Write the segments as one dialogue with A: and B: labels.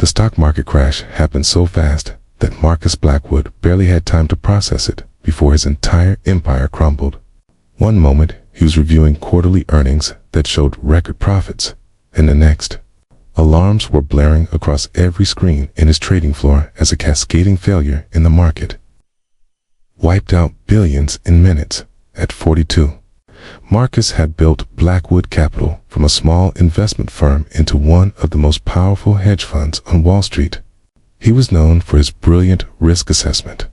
A: The stock market crash happened so fast that Marcus Blackwood barely had time to process it before his entire empire crumbled. One moment, he was reviewing quarterly earnings that showed record profits, and the next, alarms were blaring across every screen in his trading floor as a cascading failure in the market wiped out billions in minutes. At 42, Marcus had built Blackwood Capital from a small investment firm into one of the most powerful hedge funds on Wall Street. He was known for his brilliant risk assessment,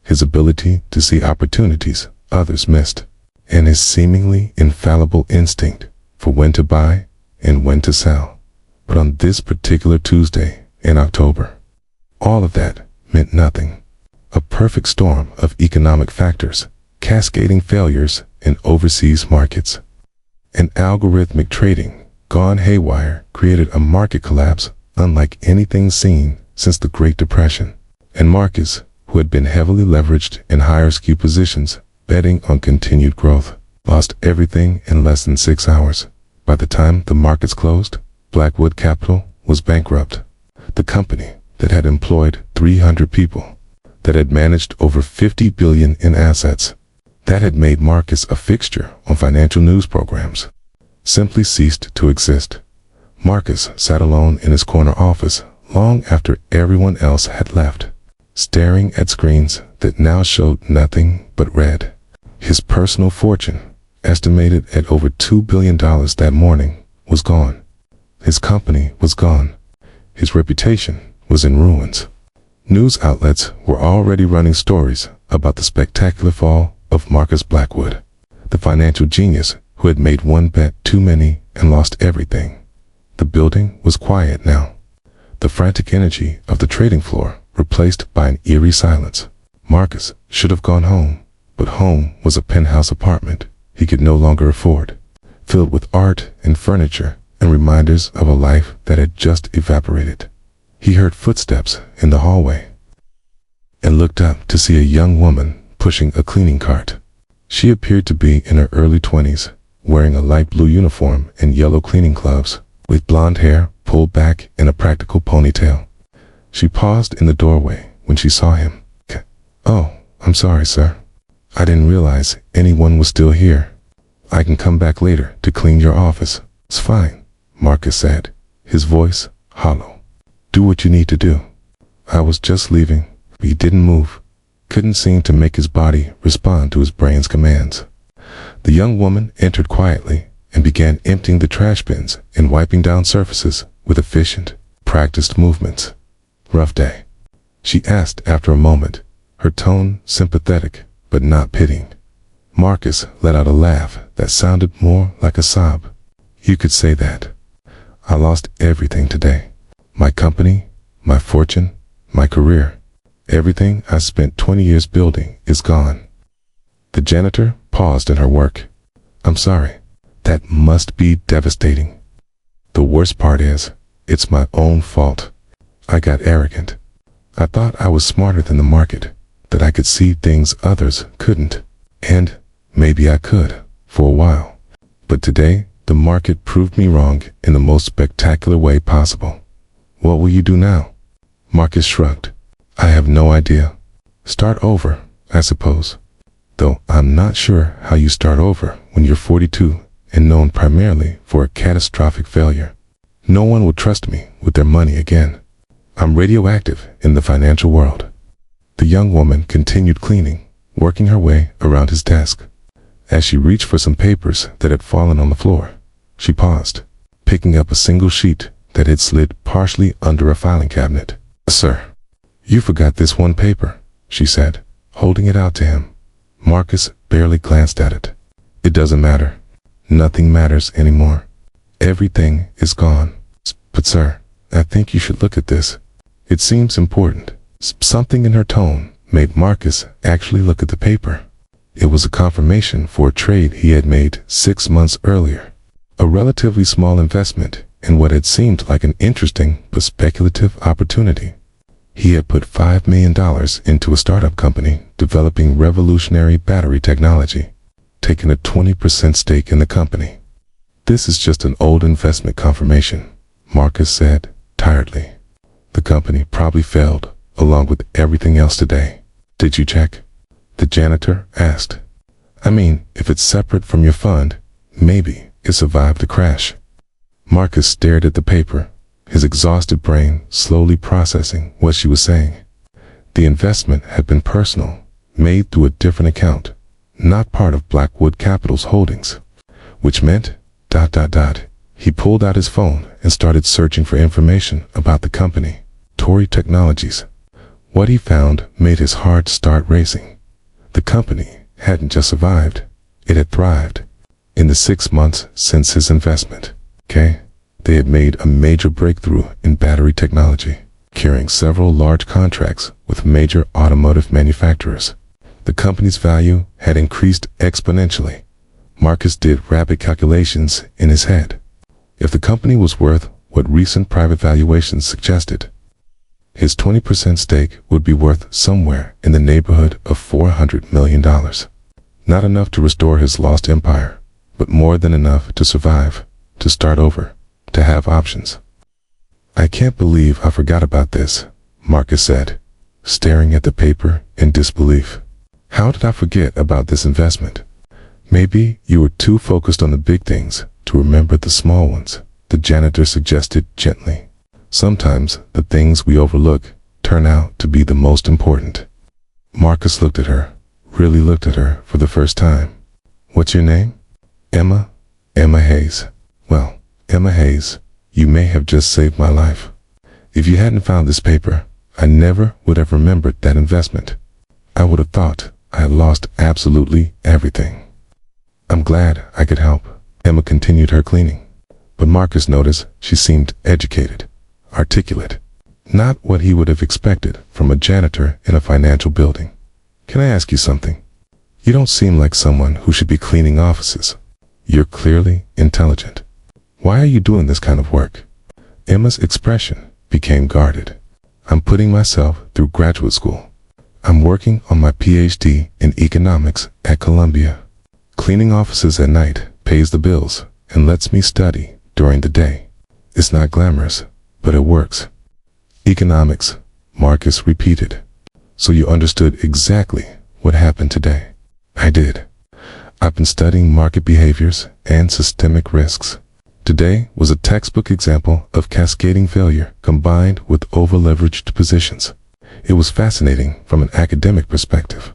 A: his ability to see opportunities others missed, and his seemingly infallible instinct for when to buy and when to sell. But on this particular Tuesday in October, all of that meant nothing. A perfect storm of economic factors, cascading failures in overseas markets, and algorithmic trading gone haywire created a market collapse unlike anything seen since the Great Depression. And Marcus, who had been heavily leveraged in higher skew positions, betting on continued growth, lost everything in less than 6 hours. By the time the markets closed, Blackwood Capital was bankrupt. The company that had employed 300 people, that had managed over $50 billion in assets, that had made Marcus a fixture on financial news programs, simply ceased to exist. Marcus sat alone in his corner office long after everyone else had left, staring at screens that now showed nothing but red. His personal fortune, estimated at over $2 billion that morning, was gone. His company was gone. His reputation was in ruins. News outlets were already running stories about the spectacular fall of Marcus Blackwood, the financial genius who had made one bet too many and lost everything. The building was quiet now, the frantic energy of the trading floor replaced by an eerie silence. Marcus should have gone home, but home was a penthouse apartment he could no longer afford, filled with art and furniture and reminders of a life that had just evaporated. He heard footsteps in the hallway and looked up to see a young woman pushing a cleaning cart. She appeared to be in her early 20s, wearing a light blue uniform and yellow cleaning gloves, with blonde hair pulled back in a practical ponytail. She paused in the doorway when she saw him. "Oh, I'm sorry, sir. I didn't realize anyone was still here. I can come back later to clean your office." "It's fine," Marcus said, his voice hollow. "Do what you need to do." "I was just leaving." He didn't move, couldn't seem to make his body respond to his brain's commands. The young woman entered quietly and began emptying the trash bins and wiping down surfaces with efficient, practiced movements. "Rough day?" she asked after a moment, her tone sympathetic but not pitying. Marcus let out a laugh that sounded more like a sob. "You could say that. I lost everything today. My company, my fortune, my career. Everything I spent 20 years building is gone." The janitor paused in her work. "I'm sorry. That must be devastating. The worst part is, it's my own fault. I got arrogant. I thought I was smarter than the market, that I could see things others couldn't. And maybe I could, for a while. But today, the market proved me wrong in the most spectacular way possible." "What will you do now?" Marcus shrugged. "I have no idea. Start over, I suppose. Though I'm not sure how you start over when you're 42 and known primarily for a catastrophic failure. No one will trust me with their money again. I'm radioactive in the financial world." The young woman continued cleaning, working her way around his desk. As she reached for some papers that had fallen on the floor, she paused, picking up a single sheet that had slid partially under a filing cabinet. "Sir, you forgot this one paper," she said, holding it out to him. Marcus barely glanced at it. "It doesn't matter. Nothing matters anymore. Everything is gone." "But sir, I think you should look at this. It seems important." Something in her tone made Marcus actually look at the paper. It was a confirmation for a trade he had made 6 months earlier. A relatively small investment in what had seemed like an interesting but speculative opportunity. He had put $5 million into a startup company developing revolutionary battery technology, taking a 20% stake in the company. "This is just an old investment confirmation," Marcus said tiredly. "The company probably failed, along with everything else today. Did you check? The janitor asked. I mean, if it's separate from your fund, maybe it survived the crash. Marcus stared at the paper, his exhausted brain slowly processing what she was saying. The investment had been personal, made through a different account, not part of Blackwood Capital's holdings, which meant ... He pulled out his phone and started searching for information about the company, Tory Technologies. What he found made his heart start racing. The company hadn't just survived, it had thrived. In the 6 months since his investment, they had made a major breakthrough in battery technology, securing several large contracts with major automotive manufacturers. The company's value had increased exponentially. Marcus did rapid calculations in his head. If the company was worth what recent private valuations suggested, his 20% stake would be worth somewhere in the neighborhood of $400 million. Not enough to restore his lost empire, but more than enough to survive, to start over, to have options. I can't believe I forgot about this, Marcus said, staring at the paper in disbelief. How did I forget about this investment? Maybe you were too focused on the big things to remember the small ones, the janitor suggested gently. Sometimes the things we overlook turn out to be the most important. Marcus looked at her, really looked at her for the first time. What's your name? Emma? Emma Hayes. Well, Emma Hayes, you may have just saved my life. If you hadn't found this paper, I never would have remembered that investment. I would have thought I had lost absolutely everything. I'm glad I could help. Emma continued her cleaning, but Marcus noticed she seemed educated, articulate, not what he would have expected from a janitor in a financial building. Can I ask you something? You don't seem like someone who should be cleaning offices. You're clearly intelligent. Why are you doing this kind of work? Emma's expression became guarded. I'm putting myself through graduate school. I'm working on my PhD in economics at Columbia. Cleaning offices at night pays the bills and lets me study during the day. It's not glamorous, but it works. Economics, Marcus repeated. So you understood exactly what happened today. I did. I've been studying market behaviors and systemic risks. Today was a textbook example of cascading failure combined with over-leveraged positions. It was fascinating from an academic perspective,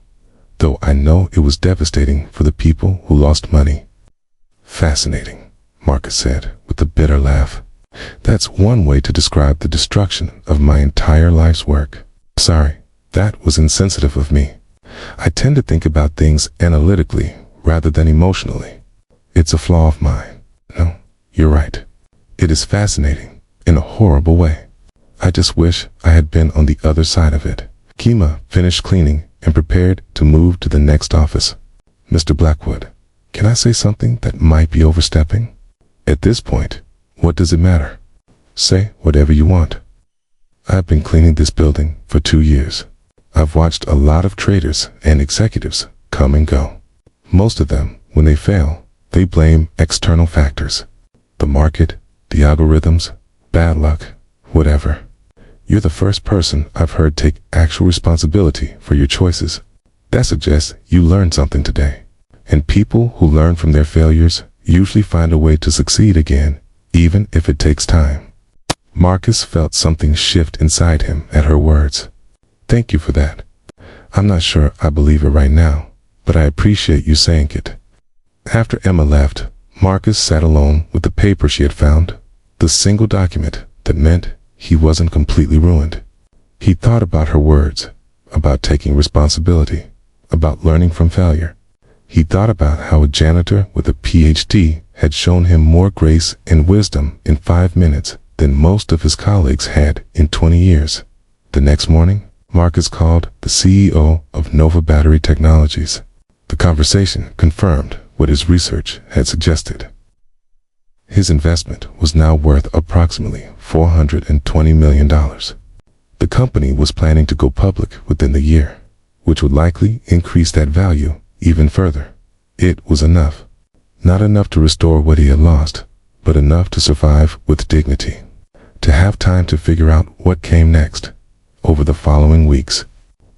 A: though I know it was devastating for the people who lost money. Fascinating, Marcus said with a bitter laugh. That's one way to describe the destruction of my entire life's work. Sorry, that was insensitive of me. I tend to think about things analytically rather than emotionally. It's a flaw of mine. No, you're right. It is fascinating in a horrible way. I just wish I had been on the other side of it. Kima finished cleaning and prepared to move to the next office. Mr. Blackwood, can I say something that might be overstepping? At this point, what does it matter? Say whatever you want. I've been cleaning this building for 2 years. I've watched a lot of traders and executives come and go. Most of them, when they fail, they blame external factors. The market, the algorithms, bad luck, whatever. You're the first person I've heard take actual responsibility for your choices. That suggests you learned something today. And people who learn from their failures usually find a way to succeed again, even if it takes time. Marcus felt something shift inside him at her words. Thank you for that. I'm not sure I believe it right now, but I appreciate you saying it. After Emma left, Marcus sat alone with the paper she had found, the single document that meant he wasn't completely ruined. He thought about her words, about taking responsibility, about learning from failure. He thought about how a janitor with a PhD had shown him more grace and wisdom in 5 minutes than most of his colleagues had in 20 years. The next morning, Marcus called the CEO of Nova Battery Technologies. The conversation confirmed what his research had suggested. His investment was now worth approximately $420 million. The company was planning to go public within the year, which would likely increase that value even further. It was enough. Not enough to restore what he had lost, but enough to survive with dignity. to have time to figure out what came next. Over the following weeks,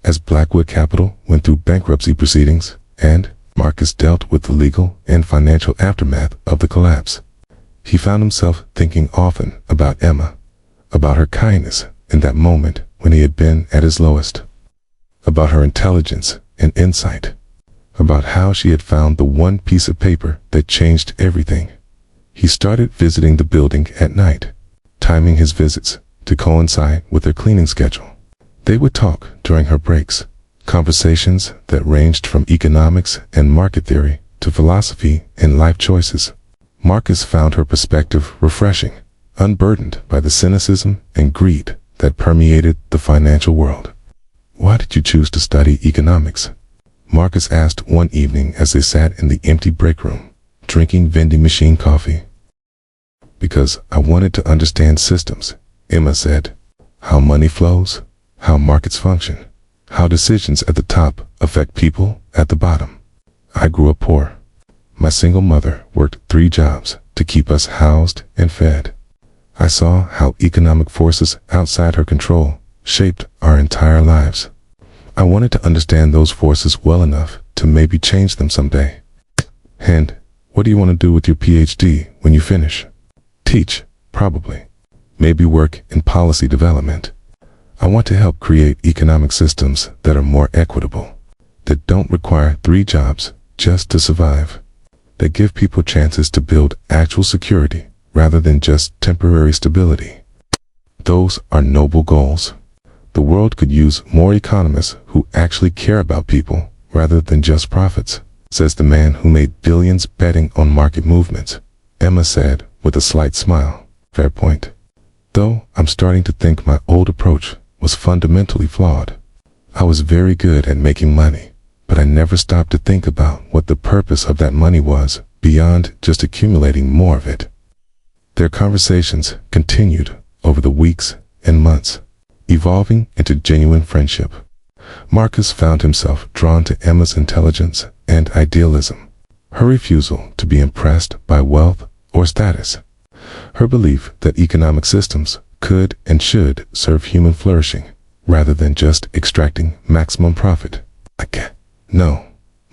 A: as Blackwood Capital went through bankruptcy proceedings and Marcus dealt with the legal and financial aftermath of the collapse, he found himself thinking often about Emma, about her kindness in that moment when he had been at his lowest, about her intelligence and insight, about how she had found the one piece of paper that changed everything. He started visiting the building at night, timing his visits to coincide with her cleaning schedule. They would talk during her breaks, conversations that ranged from economics and market theory to philosophy and life choices. Marcus found her perspective refreshing, unburdened by the cynicism and greed that permeated the financial world. "Why did you choose to study economics?" Marcus asked one evening as they sat in the empty break room, drinking vending machine coffee. "Because I wanted to understand systems," Emma said. "How money flows, how markets function, how decisions at the top affect people at the bottom. I grew up poor. My single mother worked 3 jobs to keep us housed and fed. I saw how economic forces outside her control shaped our entire lives. I wanted to understand those forces well enough to maybe change them someday." "And what do you want to do with your PhD when you finish?" "Teach, probably. Maybe work in policy development. I want to help create economic systems that are more equitable, that don't require 3 jobs just to survive, that give people chances to build actual security rather than just temporary stability." Those are noble goals. The world could use more economists who actually care about people rather than just profits, says the man who made billions betting on market movements, Emma said with a slight smile. "Fair point. Though I'm starting to think my old approach was fundamentally flawed. I was very good at making money, but I never stopped to think about what the purpose of that money was beyond just accumulating more of it." Their conversations continued over the weeks and months, evolving into genuine friendship. Marcus found himself drawn to Emma's intelligence and idealism, her refusal to be impressed by wealth or status, her belief that economic systems could and should serve human flourishing rather than just extracting maximum profit. "I can't." "No,"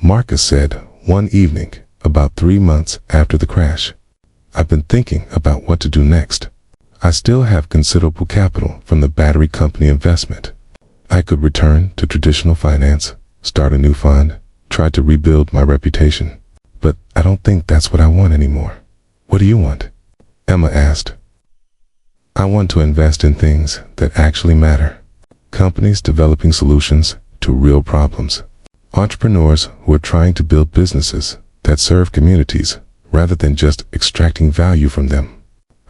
A: Marcus said one evening about 3 months after the crash. "I've been thinking about what to do next. I still have considerable capital from the battery company investment. I could return to traditional finance, start a new fund, try to rebuild my reputation. But I don't think that's what I want anymore." "What do you want?" Emma asked. "I want to invest in things that actually matter. Companies developing solutions to real problems. Entrepreneurs who are trying to build businesses that serve communities rather than just extracting value from them.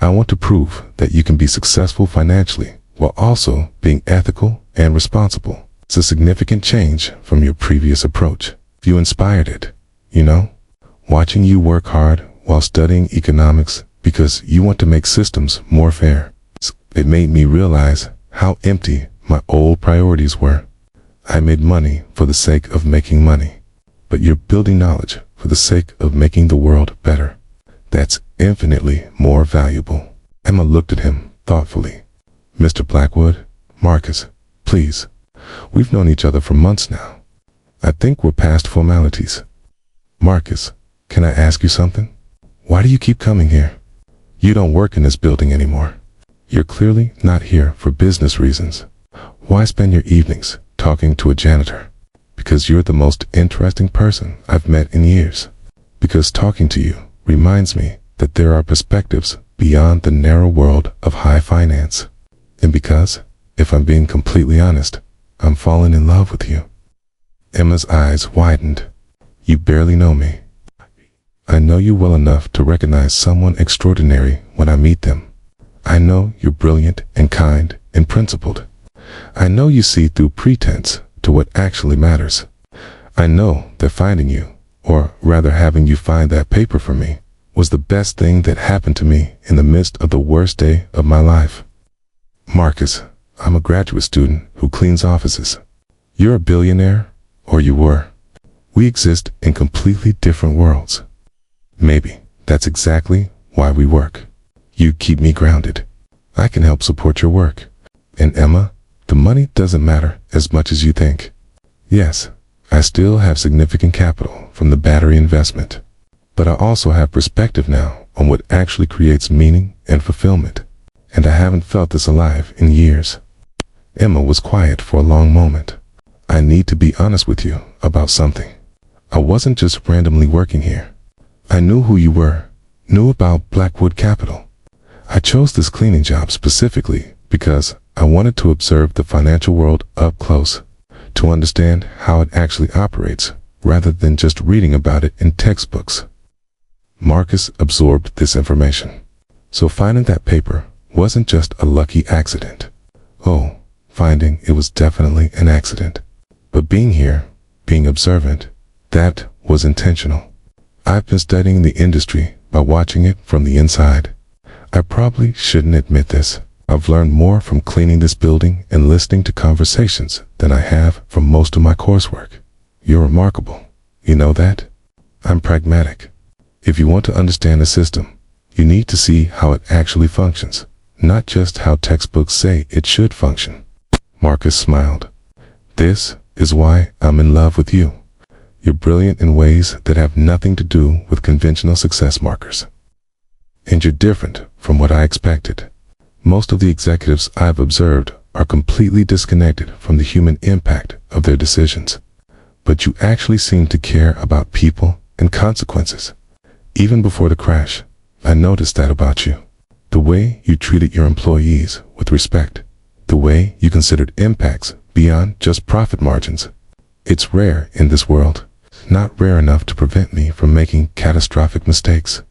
A: I want to prove that you can be successful financially while also being ethical and responsible. It's a significant change from your previous approach. You inspired it, you know? Watching you work hard while studying economics because you want to make systems more fair. It made me realize how empty my old priorities were. I made money for the sake of making money, but you're building knowledge for the sake of making the world better. That's infinitely more valuable." Emma looked at him thoughtfully. "Mr. Blackwood, Marcus, please. We've known each other for months now. I think we're past formalities. Marcus, can I ask you something? Why do you keep coming here? You don't work in this building anymore. You're clearly not here for business reasons. Why spend your evenings talking to a janitor? Because you're the most interesting person I've met in years. Because talking to you reminds me that there are perspectives beyond the narrow world of high finance. And because, if I'm being completely honest, I'm falling in love with you." Emma's eyes widened. "You barely know me. I know you well enough to recognize someone extraordinary when I meet them. I know you're brilliant and kind and principled. I know you see through pretense to what actually matters. I know that finding you, or rather having you find that paper for me, was the best thing that happened to me in the midst of the worst day of my life. Marcus, I'm a graduate student who cleans offices. You're a billionaire, or you were. We exist in completely different worlds. Maybe that's exactly why we work. You keep me grounded. I can help support your work. And Emma, the money doesn't matter as much as you think. Yes, I still have significant capital from the battery investment, but I also have perspective now on what actually creates meaning and fulfillment, and I haven't felt this alive in years. Emma was quiet for a long moment. I need to be honest with you about something. I wasn't just randomly working here. I knew who you were, knew about Blackwood Capital. I chose this cleaning job specifically because I wanted to observe the financial world up close, to understand how it actually operates, rather than just reading about it in textbooks. Marcus absorbed this information. So finding that paper wasn't just a lucky accident. Oh, finding it was definitely an accident. But being here, being observant, that was intentional. I've been studying the industry by watching it from the inside. I probably shouldn't admit this. I've learned more from cleaning this building and listening to conversations than I have from most of my coursework. You're remarkable. You know that? I'm pragmatic. If you want to understand a system, you need to see how it actually functions, not just how textbooks say it should function. Marcus smiled. This is why I'm in love with you. You're brilliant in ways that have nothing to do with conventional success markers. And you're different from what I expected. Most of the executives I've observed are completely disconnected from the human impact of their decisions. But you actually seem to care about people and consequences. Even before the crash, I noticed that about you. The way you treated your employees with respect, the way you considered impacts beyond just profit margins. It's rare in this world, not rare enough to prevent me from making catastrophic mistakes,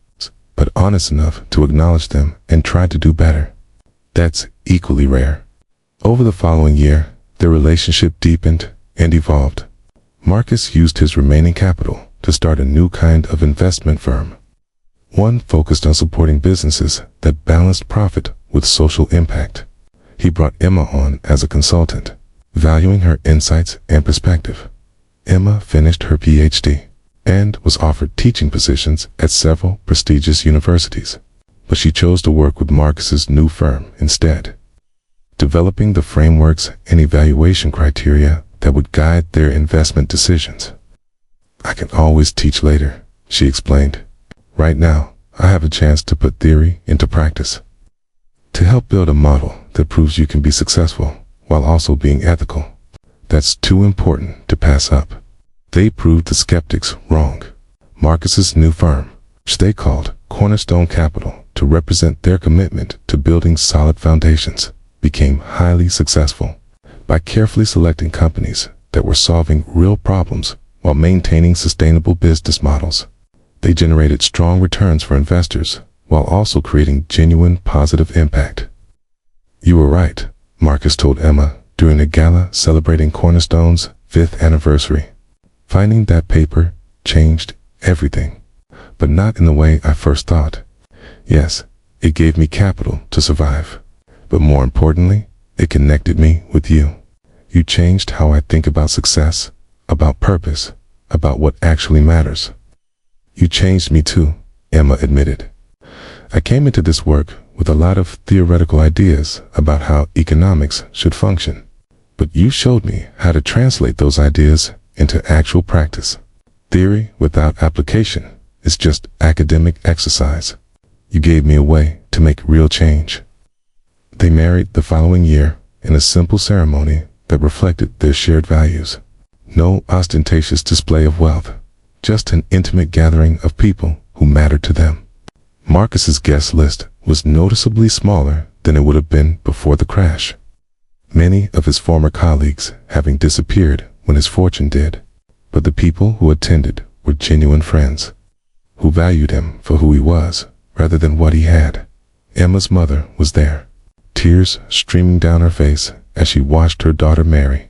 A: but honest enough to acknowledge them and try to do better. That's equally rare. Over the following year, their relationship deepened and evolved. Marcus used his remaining capital to start a new kind of investment firm. One focused on supporting businesses that balanced profit with social impact. He brought Emma on as a consultant, valuing her insights and perspective. Emma finished her PhD and was offered teaching positions at several prestigious universities, but she chose to work with Marcus's new firm instead, developing the frameworks and evaluation criteria that would guide their investment decisions. I can always teach later, she explained. Right now, I have a chance to put theory into practice, to help build a model that proves you can be successful while also being ethical. That's too important to pass up. They proved the skeptics wrong. Marcus's new firm, which they called Cornerstone Capital to represent their commitment to building solid foundations, became highly successful by carefully selecting companies that were solving real problems while maintaining sustainable business models. They generated strong returns for investors while also creating genuine positive impact. You were right, Marcus told Emma during a gala celebrating Cornerstone's 5th anniversary. Finding that paper changed everything, but not in the way I first thought. Yes, it gave me capital to survive, but more importantly, it connected me with you. You changed how I think about success, about purpose, about what actually matters. You changed me too, Emma admitted. I came into this work with a lot of theoretical ideas about how economics should function, but you showed me how to translate those ideas into actual practice. Theory without application is just academic exercise. You gave me a way to make real change. They married the following year in a simple ceremony that reflected their shared values. No ostentatious display of wealth, just an intimate gathering of people who mattered to them. Marcus's guest list was noticeably smaller than it would have been before the crash. Many of his former colleagues having disappeared when his fortune did, but the people who attended were genuine friends, who valued him for who he was rather than what he had. Emma's mother was there, tears streaming down her face as she watched her daughter marry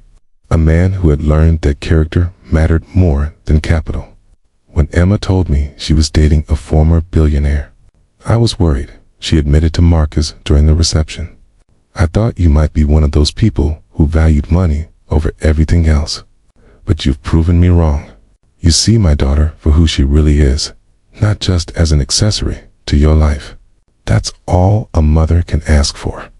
A: a man who had learned that character mattered more than capital. When Emma told me she was dating a former billionaire, I was worried, she admitted to Marcus during the reception. I thought you might be one of those people who valued money over everything else. But you've proven me wrong. You see my daughter for who she really is, not just as an accessory to your life. That's all a mother can ask for.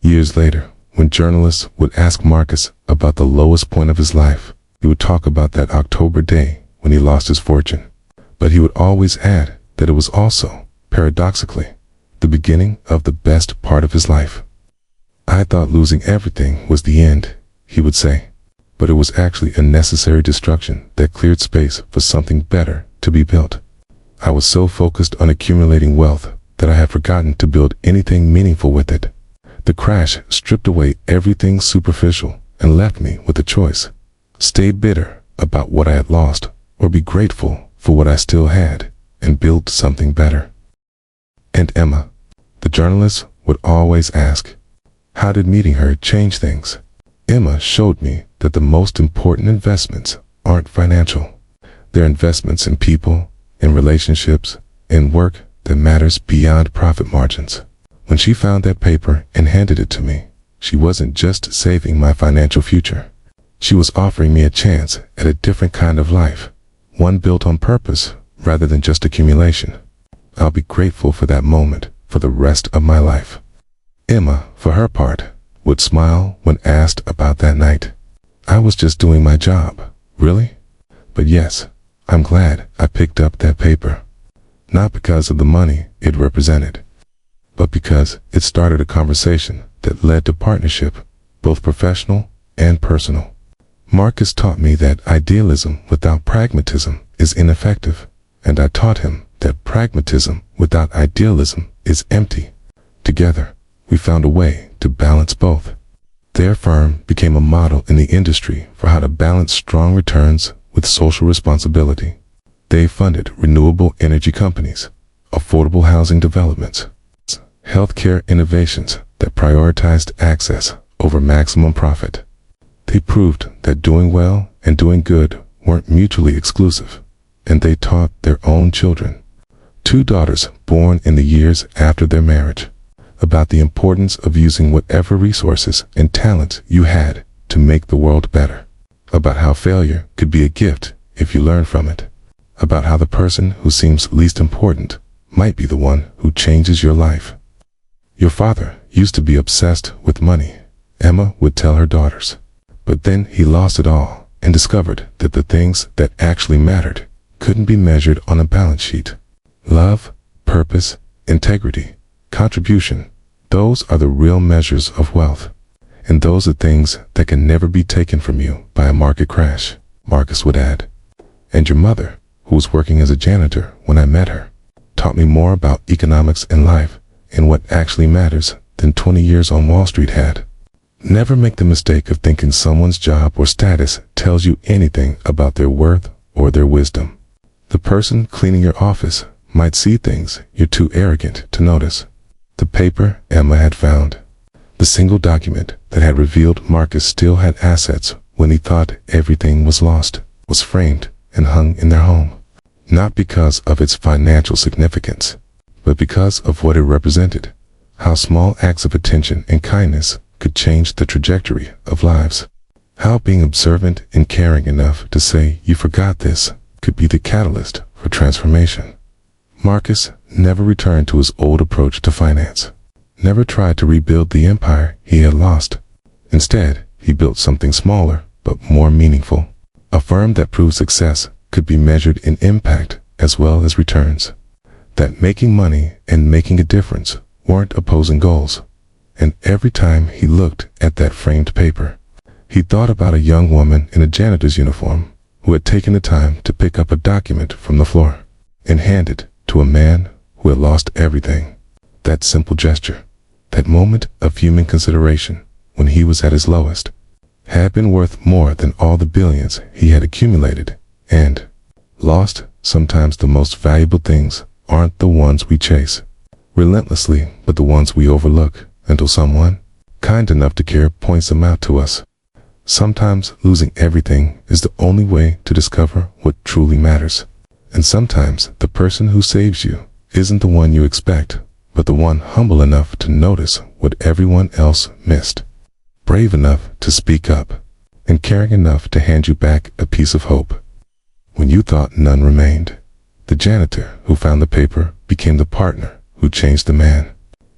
A: Years later, when journalists would ask Marcus about the lowest point of his life, he would talk about that October day when he lost his fortune. But he would always add that it was also, paradoxically, the beginning of the best part of his life. I thought losing everything was the end, he would say, but it was actually a necessary destruction that cleared space for something better to be built. I was so focused on accumulating wealth that I had forgotten to build anything meaningful with it. The crash stripped away everything superficial and left me with a choice: stay bitter about what I had lost, or be grateful for what I still had and build something better. And Emma, the journalist, would always ask, how did meeting her change things? Emma showed me that the most important investments aren't financial. They're investments in people, in relationships, in work that matters beyond profit margins. When she found that paper and handed it to me, she wasn't just saving my financial future. She was offering me a chance at a different kind of life, one built on purpose rather than just accumulation. I'll be grateful for that moment for the rest of my life. Emma, for her part, would smile when asked about that night. I was just doing my job, really? But yes, I'm glad I picked up that paper. Not because of the money it represented, but because it started a conversation that led to partnership, both professional and personal. Marcus taught me that idealism without pragmatism is ineffective, and I taught him that pragmatism without idealism is empty. Together, we found a way to balance both. Their firm became a model in the industry for how to balance strong returns with social responsibility. They funded renewable energy companies, affordable housing developments, healthcare innovations that prioritized access over maximum profit. They proved that doing well and doing good weren't mutually exclusive, and they taught their own children, 2 daughters born in the years after their marriage, about the importance of using whatever resources and talents you had to make the world better, about how failure could be a gift if you learn from it, about how the person who seems least important might be the one who changes your life. Your father used to be obsessed with money, Emma would tell her daughters, but then he lost it all and discovered that the things that actually mattered couldn't be measured on a balance sheet. Love, purpose, integrity, contribution, those are the real measures of wealth. And those are things that can never be taken from you by a market crash, Marcus would add. And your mother, who was working as a janitor when I met her, taught me more about economics and life and what actually matters than 20 years on Wall Street had. Never make the mistake of thinking someone's job or status tells you anything about their worth or their wisdom. The person cleaning your office might see things you're too arrogant to notice. The paper Emma had found, the single document that had revealed Marcus still had assets when he thought everything was lost, was framed and hung in their home, not because of its financial significance, but because of what it represented, how small acts of attention and kindness could change the trajectory of lives, how being observant and caring enough to say you forgot this could be the catalyst for transformation. Marcus never returned to his old approach to finance, never tried to rebuild the empire he had lost. Instead, he built something smaller but more meaningful, a firm that proved success could be measured in impact as well as returns, that making money and making a difference weren't opposing goals. And every time he looked at that framed paper, he thought about a young woman in a janitor's uniform who had taken the time to pick up a document from the floor and hand it to a man who had lost everything. That simple gesture, that moment of human consideration when he was at his lowest, had been worth more than all the billions he had accumulated. And lost, sometimes the most valuable things aren't the ones we chase relentlessly, but the ones we overlook until someone, kind enough to care, points them out to us. Sometimes losing everything is the only way to discover what truly matters. And sometimes the person who saves you isn't the one you expect, but the one humble enough to notice what everyone else missed, brave enough to speak up, and caring enough to hand you back a piece of hope when you thought none remained. The janitor who found the paper became the partner who changed the man.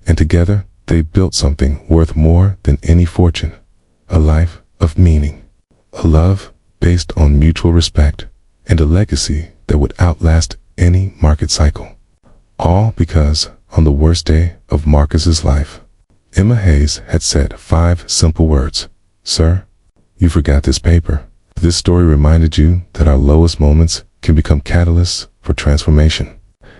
A: And together, they built something worth more than any fortune. A life of meaning. A love based on mutual respect. And a legacy that would outlast any market cycle. All because, on the worst day of Marcus's life, Emma Hayes had said 5 simple words. "Sir, you forgot this paper." This story reminded you that our lowest moments can become catalysts for transformation,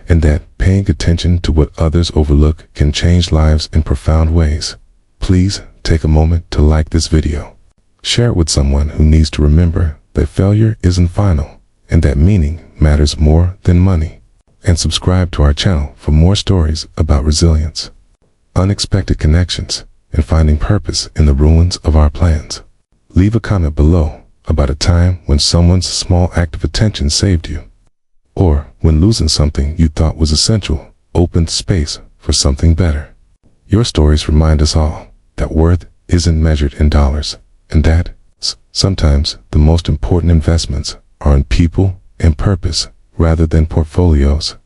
A: and that paying attention to what others overlook can change lives in profound ways. Please take a moment to like this video. Share it with someone who needs to remember that failure isn't final, and that meaning matters more than money. And subscribe to our channel for more stories about resilience, unexpected connections, and finding purpose in the ruins of our plans. Leave a comment below about a time when someone's small act of attention saved you, or when losing something you thought was essential opened space for something better. Your stories remind us all that worth isn't measured in dollars, and that sometimes the most important investments are in people and purpose rather than portfolios.